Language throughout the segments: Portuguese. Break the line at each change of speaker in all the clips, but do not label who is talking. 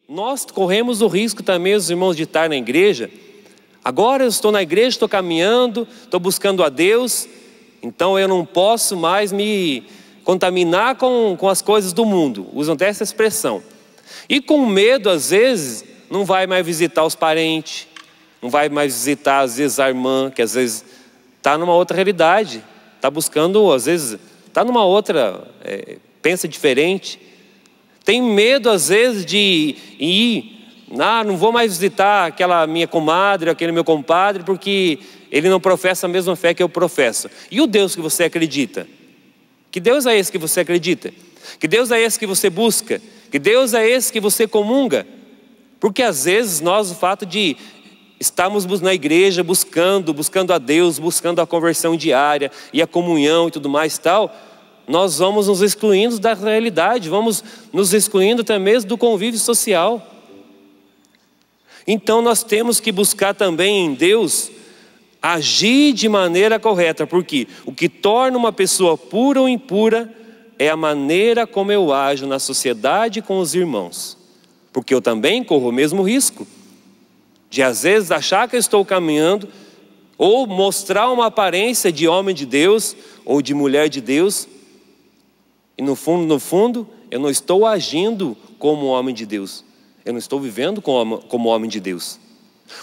nós corremos o risco também, os irmãos, de estar na igreja. Agora eu estou na igreja, estou caminhando, estou buscando a Deus, então eu não posso mais me contaminar com as coisas do mundo. Usam até essa expressão. E com medo, às vezes, não vai mais visitar os parentes, não vai mais visitar, às vezes, a irmã, que às vezes está numa outra realidade, está buscando, às vezes, está numa outra, pensa diferente. Tem medo, às vezes, de ir, não vou mais visitar aquela minha comadre, aquele meu compadre, porque ele não professa a mesma fé que eu professo. E o Deus que você acredita? Que Deus é esse que você acredita? Que Deus é esse que você busca? Que Deus é esse que você comunga? Porque às vezes nós, o fato de estarmos na igreja buscando a Deus, buscando a conversão diária e a comunhão e tudo mais tal, nós vamos nos excluindo da realidade, vamos nos excluindo até mesmo do convívio social. Então nós temos que buscar também em Deus agir de maneira correta, porque o que torna uma pessoa pura ou impura é a maneira como eu ajo na sociedade com os irmãos. Porque eu também corro o mesmo risco de às vezes achar que eu estou caminhando, ou mostrar uma aparência de homem de Deus ou de mulher de Deus, e no fundo, eu não estou agindo como homem de Deus. Eu não estou vivendo como homem de Deus.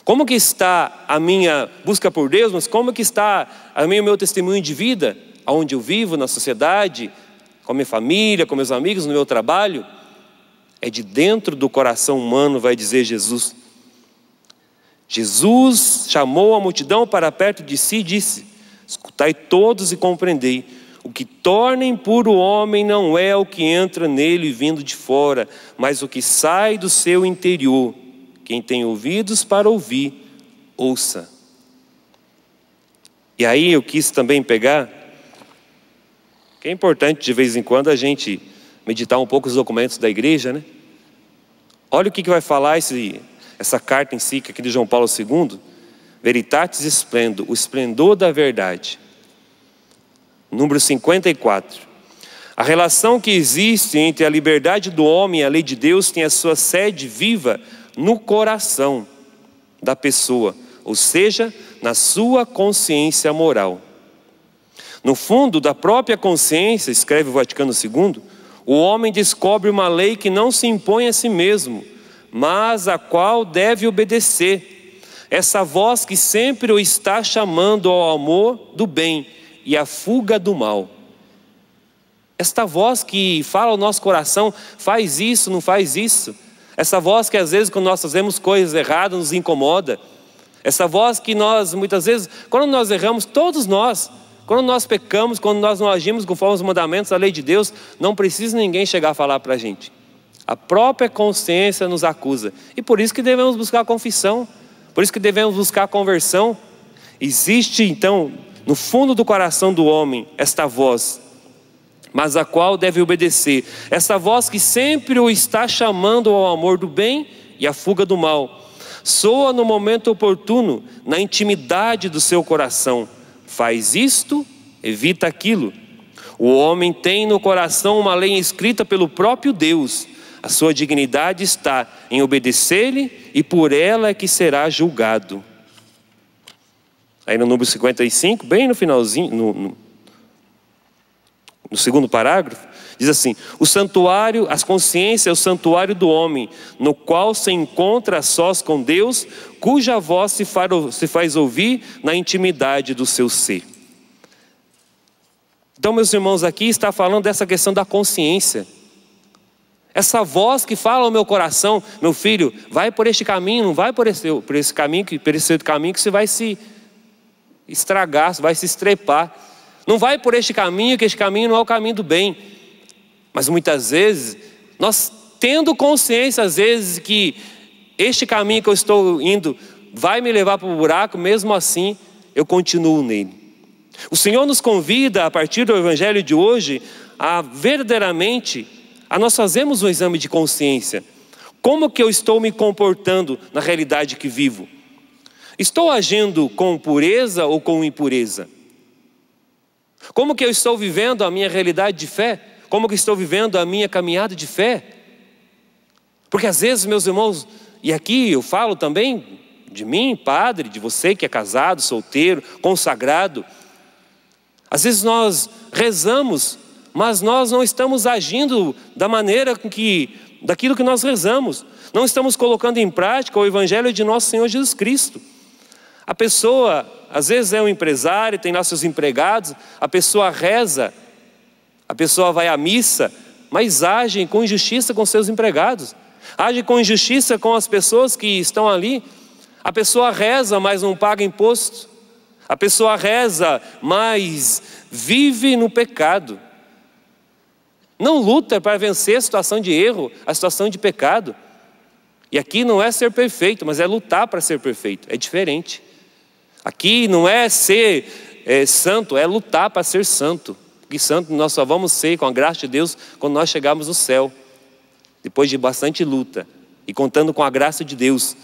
Como que está a minha busca por Deus, mas como que está o meu testemunho de vida, onde eu vivo, na sociedade, com a minha família, com meus amigos, no meu trabalho? É de dentro do coração humano, vai dizer Jesus. Jesus chamou a multidão para perto de si e disse: escutai todos e compreendei. O que torna impuro o homem não é o que entra nele vindo de fora, mas o que sai do seu interior. Quem tem ouvidos para ouvir, ouça. E aí eu quis também pegar, que é importante de vez em quando a gente meditar um pouco os documentos da igreja, né? Olha o que vai falar essa carta em si, aqui de João Paulo II, Veritatis Splendor, o esplendor da verdade. Número 54. A relação que existe entre a liberdade do homem e a lei de Deus tem a sua sede viva no coração da pessoa, ou seja, na sua consciência moral. No fundo da própria consciência, escreve o Vaticano II, o homem descobre uma lei que não se impõe a si mesmo, mas a qual deve obedecer. Essa voz que sempre o está chamando ao amor do bem e à fuga do mal. Esta voz que fala ao nosso coração, faz isso, não faz isso. Essa voz que às vezes quando nós fazemos coisas erradas nos incomoda. Essa voz que nós muitas vezes, quando nós erramos, todos nós, quando nós pecamos, quando nós não agimos conforme os mandamentos da lei de Deus, não precisa ninguém chegar a falar para a gente. A própria consciência nos acusa. E por isso que devemos buscar a confissão. Por isso que devemos buscar a conversão. Existe então, no fundo do coração do homem, esta voz, mas a qual deve obedecer. Essa voz que sempre o está chamando ao amor do bem e à fuga do mal. Soa no momento oportuno, na intimidade do seu coração. Faz isto, evita aquilo. O homem tem no coração uma lei escrita pelo próprio Deus. A sua dignidade está em obedecer-lhe e por ela é que será julgado. Aí no número 55, bem no finalzinho, no segundo parágrafo, diz assim: o santuário, as consciências é o santuário do homem, no qual se encontra a sós com Deus, cuja voz se faz ouvir na intimidade do seu ser. Então, meus irmãos, aqui está falando dessa questão da consciência. Essa voz que fala ao meu coração: meu filho, vai por este caminho, não vai por esse caminho que você vai se estragar, você vai se estrepar. Não vai por este caminho, que este caminho não é o caminho do bem. Mas muitas vezes, nós tendo consciência às vezes que este caminho que eu estou indo vai me levar para o buraco, mesmo assim eu continuo nele. O Senhor nos convida, a partir do Evangelho de hoje, a verdadeiramente, a nós fazermos um exame de consciência. Como que eu estou me comportando na realidade que vivo? Estou agindo com pureza ou com impureza? Como que eu estou vivendo a minha realidade de fé? Como que estou vivendo a minha caminhada de fé? Porque às vezes, meus irmãos, e aqui eu falo também de mim, padre, de você que é casado, solteiro, consagrado, às vezes nós rezamos, mas nós não estamos agindo da maneira daquilo que nós rezamos. Não estamos colocando em prática o Evangelho de nosso Senhor Jesus Cristo. A pessoa, às vezes é um empresário, tem lá seus empregados, a pessoa reza, a pessoa vai à missa, mas age com injustiça com seus empregados, age com injustiça com as pessoas que estão ali. A pessoa reza, mas não paga imposto. A pessoa reza, mas vive no pecado. Não luta para vencer a situação de erro, a situação de pecado. E aqui não é ser perfeito, mas é lutar para ser perfeito. É diferente. Aqui não é ser santo, é lutar para ser santo. Porque santo nós só vamos ser, com a graça de Deus, quando nós chegarmos no céu. Depois de bastante luta e contando com a graça de Deus.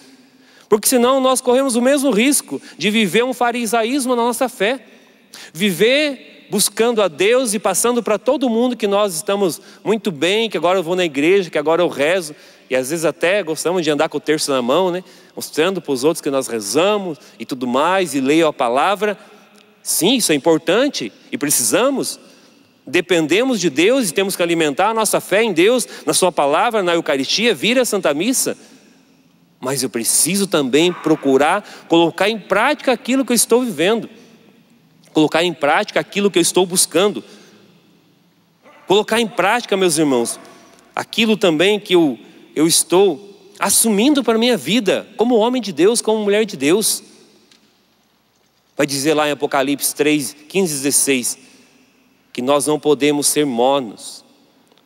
Porque senão nós corremos o mesmo risco de viver um farisaísmo na nossa fé. Viver buscando a Deus e passando para todo mundo que nós estamos muito bem, que agora eu vou na igreja, que agora eu rezo. E às vezes até gostamos de andar com o terço na mão, né? Mostrando para os outros que nós rezamos e tudo mais, e leio a palavra. Sim, isso é importante e precisamos. Dependemos de Deus e temos que alimentar a nossa fé em Deus, na sua palavra, na Eucaristia, vir à Santa Missa. Mas eu preciso também procurar colocar em prática aquilo que eu estou vivendo. Colocar em prática aquilo que eu estou buscando. Colocar em prática, meus irmãos, aquilo também que eu estou assumindo para a minha vida, como homem de Deus, como mulher de Deus. Vai dizer lá em Apocalipse 3, 15 e 16, que nós não podemos ser mornos,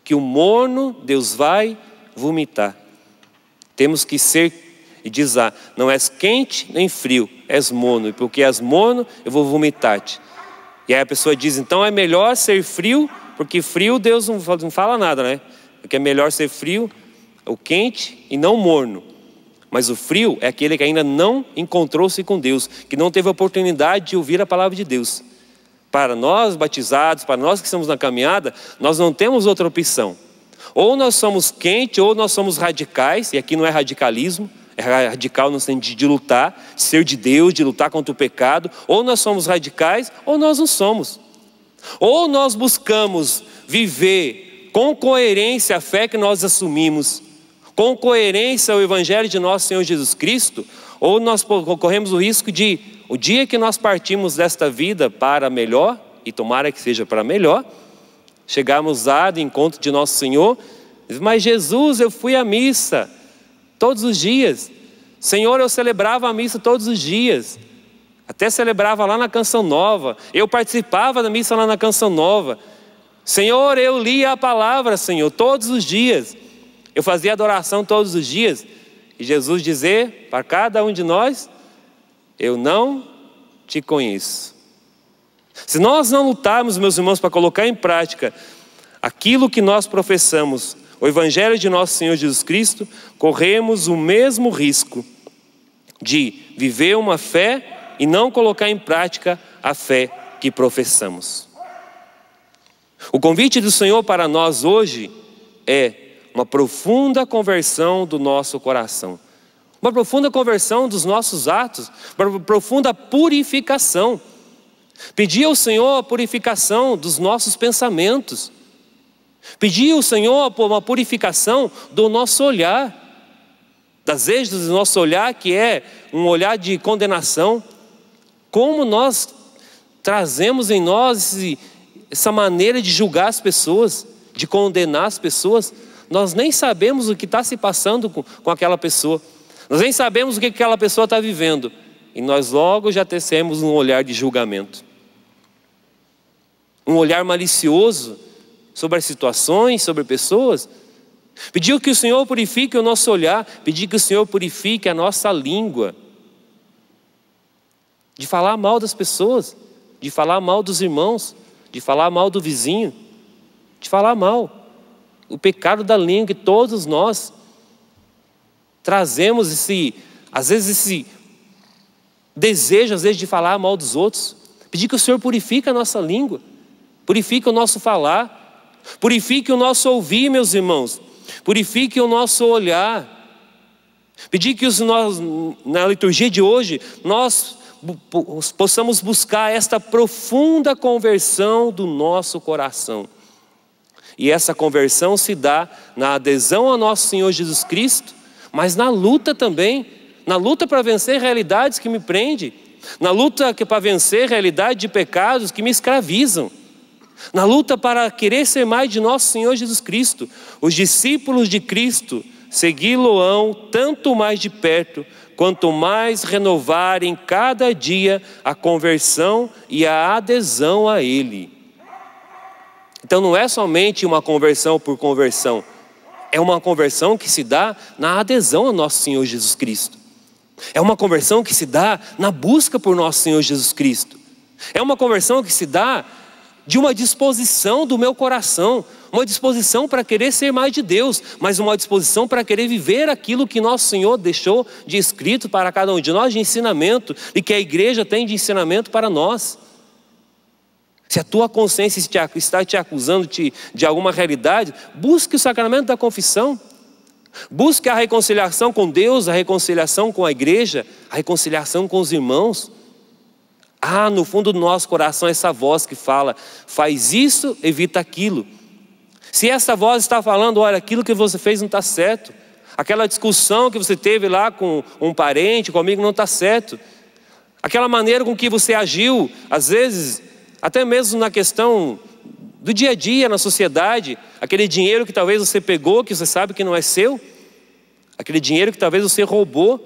que o morno Deus vai vomitar. Temos que ser, e diz lá, não és quente nem frio, és morno, e porque és morno eu vou vomitar-te. E aí a pessoa diz, então é melhor ser frio, porque frio Deus não fala nada, né? Porque é melhor ser frio, o quente e não morno. Mas o frio é aquele que ainda não encontrou-se com Deus, que não teve a oportunidade de ouvir a palavra de Deus. Para nós batizados, para nós que estamos na caminhada, nós não temos outra opção. Ou nós somos quentes, ou nós somos radicais, e aqui não é radicalismo, é radical no sentido de lutar, de ser de Deus, de lutar contra o pecado. Ou nós somos radicais, ou nós não somos. Ou nós buscamos viver com coerência a fé que nós assumimos, com coerência o Evangelho de nosso Senhor Jesus Cristo, ou nós corremos o risco de, o dia que nós partimos desta vida para melhor, e tomara que seja para melhor, chegarmos lá de encontro de nosso Senhor, mas Jesus, eu fui à missa todos os dias. Senhor, eu celebrava a missa todos os dias. Até celebrava lá na Canção Nova. Eu participava da missa lá na Canção Nova. Senhor, eu lia a palavra, Senhor, todos os dias. Eu fazia adoração todos os dias. E Jesus dizer para cada um de nós, eu não te conheço. Se nós não lutarmos, meus irmãos, para colocar em prática aquilo que nós professamos, o Evangelho de nosso Senhor Jesus Cristo, corremos o mesmo risco de viver uma fé e não colocar em prática a fé que professamos. O convite do Senhor para nós hoje é uma profunda conversão do nosso coração, uma profunda conversão dos nossos atos, uma profunda purificação. Pedir ao Senhor a purificação dos nossos pensamentos. Pedir ao Senhor uma purificação do nosso olhar, das vezes do nosso olhar que é um olhar de condenação. Como nós trazemos em nós essa maneira de julgar as pessoas, de condenar as pessoas. Nós nem sabemos o que está se passando com aquela pessoa. Nós nem sabemos o que aquela pessoa está vivendo. E nós logo já tecemos um olhar de julgamento. Um olhar malicioso sobre as situações, sobre pessoas. Pedir que o Senhor purifique o nosso olhar, pedir que o Senhor purifique a nossa língua. De falar mal das pessoas, de falar mal dos irmãos, de falar mal do vizinho, de falar mal. O pecado da língua que todos nós trazemos às vezes esse desejo, às vezes, de falar mal dos outros. Pedir que o Senhor purifique a nossa língua, purifique o nosso falar, purifique o nosso ouvir, meus irmãos. purifique o nosso olhar. Pedir que nós, na liturgia de hoje, nós possamos buscar esta profunda conversão do nosso coração. E essa conversão se dá na adesão ao nosso Senhor Jesus Cristo, mas na luta também, na luta para vencer realidades que me prendem, na luta para vencer realidade de pecados que me escravizam, na luta para querer ser mais de nosso Senhor Jesus Cristo. Os discípulos de Cristo segui-lo-ão tanto mais de perto, quanto mais renovarem cada dia a conversão e a adesão a Ele. Então não é somente uma conversão por conversão, é uma conversão que se dá na adesão a nosso Senhor Jesus Cristo. É uma conversão que se dá na busca por nosso Senhor Jesus Cristo. É uma conversão que se dá de uma disposição do meu coração, uma disposição para querer ser mais de Deus, mas uma disposição para querer viver aquilo que nosso Senhor deixou de escrito para cada um de nós, de ensinamento, e que a igreja tem de ensinamento para nós. Se a tua consciência está te acusando de alguma realidade, busque o sacramento da confissão. Busque a reconciliação com Deus, a reconciliação com a igreja, a reconciliação com os irmãos. No fundo do nosso coração, essa voz que fala, faz isso, evita aquilo. Se essa voz está falando, olha, aquilo que você fez não está certo, aquela discussão que você teve lá com um parente, comigo, não está certo, aquela maneira com que você agiu, às vezes, até mesmo na questão do dia a dia, na sociedade, aquele dinheiro que talvez você pegou, que você sabe que não é seu, aquele dinheiro que talvez você roubou,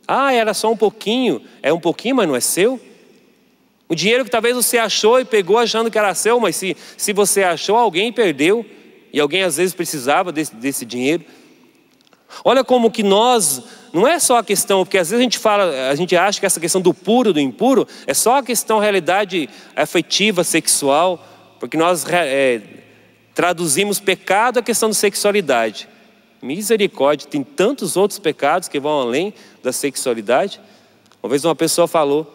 era só um pouquinho, é um pouquinho, mas não é seu. O dinheiro que talvez você achou e pegou achando que era seu, mas se você achou, alguém perdeu, e alguém às vezes precisava desse dinheiro. Olha como que nós, não é só a questão, porque às vezes a gente acha que essa questão do puro, do impuro, é só a questão realidade afetiva, sexual, porque nós traduzimos pecado à questão de sexualidade. Misericórdia, tem tantos outros pecados que vão além da sexualidade. Uma vez uma pessoa falou,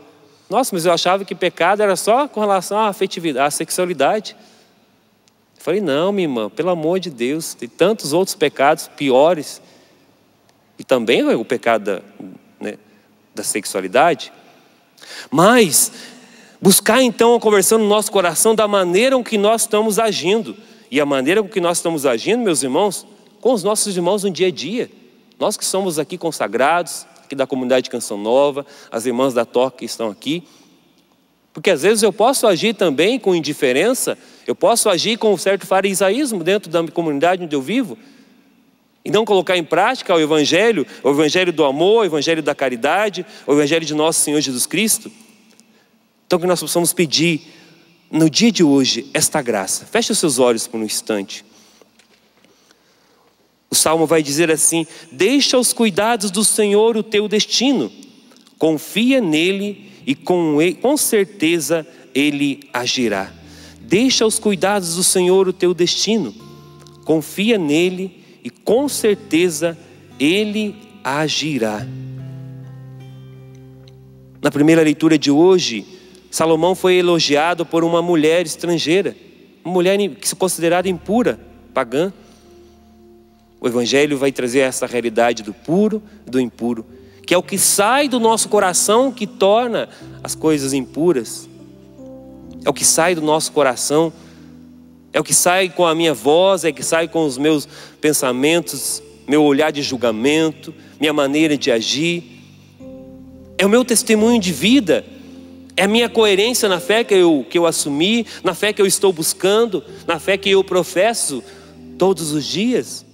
nossa, mas eu achava que pecado era só com relação à afetividade, à sexualidade. Eu falei, não, minha irmã, pelo amor de Deus, tem tantos outros pecados piores. E também o pecado da sexualidade. Mas buscar então a conversão no nosso coração da maneira com que nós estamos agindo. E a maneira com que nós estamos agindo, meus irmãos, com os nossos irmãos no dia a dia. Nós que somos aqui consagrados, aqui da comunidade Canção Nova, as irmãs da Toca que estão aqui. Porque às vezes eu posso agir também com indiferença, eu posso agir com um certo farisaísmo dentro da comunidade onde eu vivo, e não colocar em prática o evangelho do amor, o evangelho da caridade, o evangelho de nosso Senhor Jesus Cristo. Então que nós possamos pedir, no dia de hoje, esta graça. Feche os seus olhos por um instante. O Salmo vai dizer assim, deixa aos cuidados do Senhor o teu destino, confia nele e com certeza ele agirá. Deixa aos cuidados do Senhor o teu destino, confia nele e com certeza ele agirá. Na primeira leitura de hoje, Salomão foi elogiado por uma mulher estrangeira, uma mulher que se considerada impura, pagã. O Evangelho vai trazer essa realidade do puro e do impuro, que é o que sai do nosso coração que torna as coisas impuras. É o que sai do nosso coração, é o que sai com a minha voz, é o que sai com os meus pensamentos, meu olhar de julgamento, minha maneira de agir. É o meu testemunho de vida, é a minha coerência na fé que eu assumi, na fé que eu estou buscando, na fé que eu professo todos os dias.